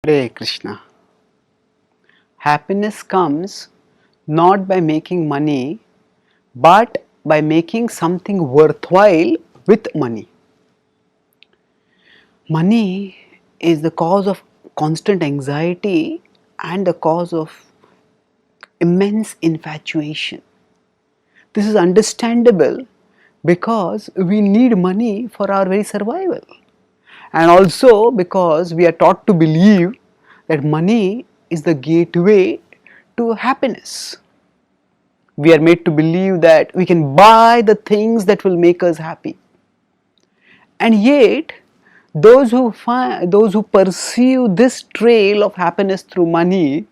Hare Krishna. Happiness comes not by making money but by making something worthwhile with money. Money is the cause of constant anxiety and the cause of immense infatuation. This is understandable because we need money for our very survival, and also because we are taught to believe that money is the gateway to happiness. We are made to believe that we can buy the things that will make us happy. And yet, those who pursue this trail of happiness through money,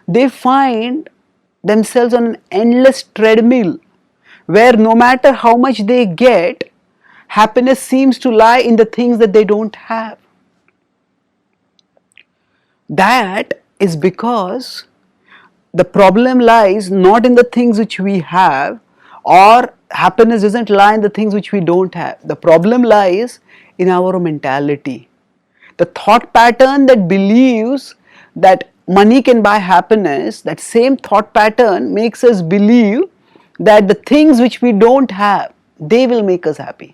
they find themselves on an endless treadmill where no matter how much they get, happiness seems to lie in the things that they don't have. That is because the problem lies not in the things which we have, or happiness doesn't lie in the things which we don't have. The problem lies in our mentality. The thought pattern that believes that money can buy happiness, that same thought pattern makes us believe that the things which we don't have, they will make us happy.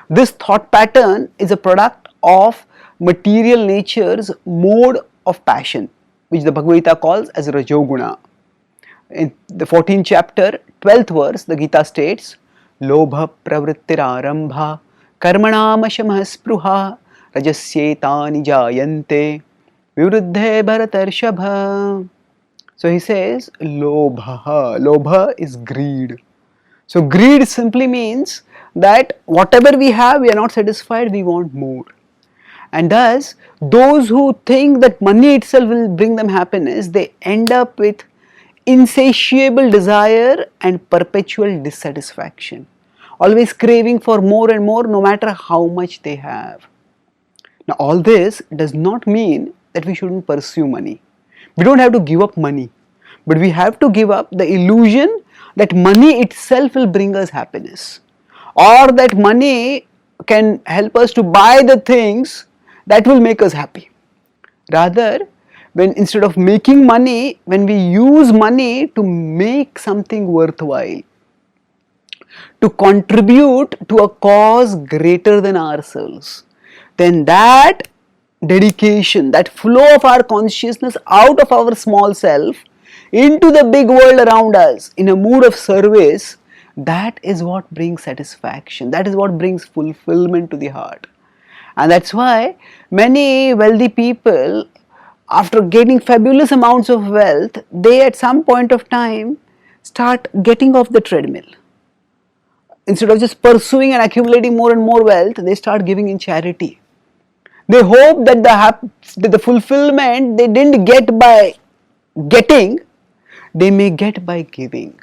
This thought pattern is a product of material nature's mode of passion, which the Bhagavad-gita calls as Rajoguna. In the 14th chapter, 12th verse, the Gita states, Lobha pravrittirarambha karmanam ashamah spruha rajasyetani jayante viruddhe bharatarshabha. So he says, Lobha. Lobha is greed. So greed simply means that whatever we have, we are not satisfied, we want more. And thus, those who think that money itself will bring them happiness, they end up with insatiable desire and perpetual dissatisfaction, always craving for more and more no matter how much they have. Now all this does not mean that we shouldn't pursue money. We don't have to give up money, but we have to give up the illusion that money itself will bring us happiness, or that money can help us to buy the things that will make us happy. Rather, when instead of making money, when we use money to make something worthwhile, to contribute to a cause greater than ourselves, then that dedication, that flow of our consciousness out of our small self into the big world around us in a mood of service, that is what brings satisfaction, that is what brings fulfillment to the heart. And that's why many wealthy people, after gaining fabulous amounts of wealth, they at some point of time start getting off the treadmill. Instead of just pursuing and accumulating more and more wealth, they start giving in charity. They hope that the fulfillment they didn't get by getting, they may get by giving.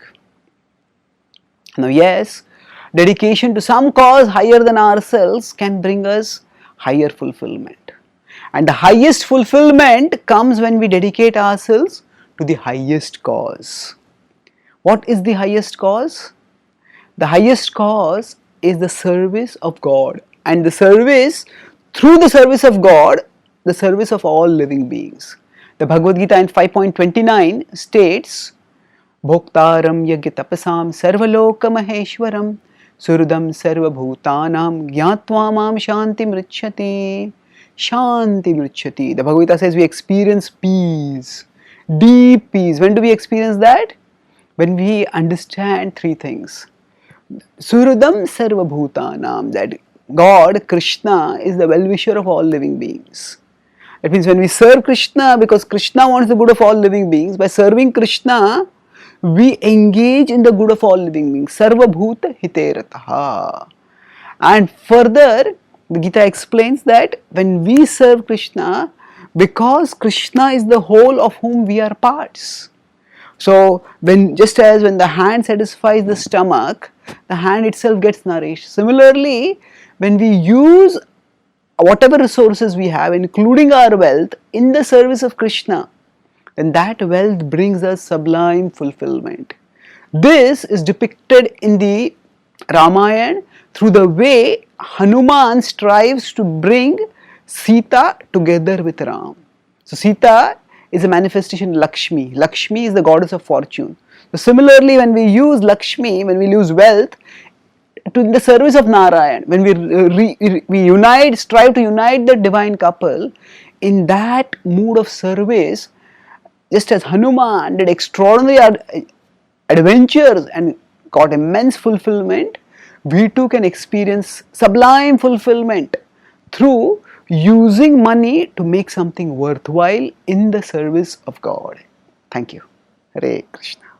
Now yes, dedication to some cause higher than ourselves can bring us higher fulfillment. And the highest fulfillment comes when we dedicate ourselves to the highest cause. What is the highest cause? The highest cause is the service of God, and the service, through the service of God, the service of all living beings. The Bhagavad-gita in 5.29 states, Bhoktaram yagya tapasam sarvaloka maheshwaram surudam sarva bhutanam gyatva mam shanti mrichyati. Shanti mrichyati. The Bhagavad-gita says we experience peace, deep peace. When do we experience that? When we understand three things. Surudam sarva bhutanam, that God, Krishna, is the well-wisher of all living beings. That means when we serve Krishna, because Krishna wants the good of all living beings, by serving Krishna, we engage in the good of all living beings. Sarva bhuta hiterataha. And further, the Gita explains that when we serve Krishna, because Krishna is the whole of whom we are parts. So, just as when the hand satisfies the stomach, the hand itself gets nourished. Similarly, when we use whatever resources we have, including our wealth, in the service of Krishna, then that wealth brings us sublime fulfillment. This is depicted in the Ramayana through the way Hanuman strives to bring Sita together with Ram. So Sita is a manifestation of Lakshmi. Lakshmi is the goddess of fortune. So similarly, when we use Lakshmi, when we use wealth, to the service of Narayan, when we unite, strive to unite the divine couple in that mood of service, just as Hanuman did extraordinary adventures and got immense fulfillment, we too can experience sublime fulfillment through using money to make something worthwhile in the service of God. Thank you. Hare Krishna.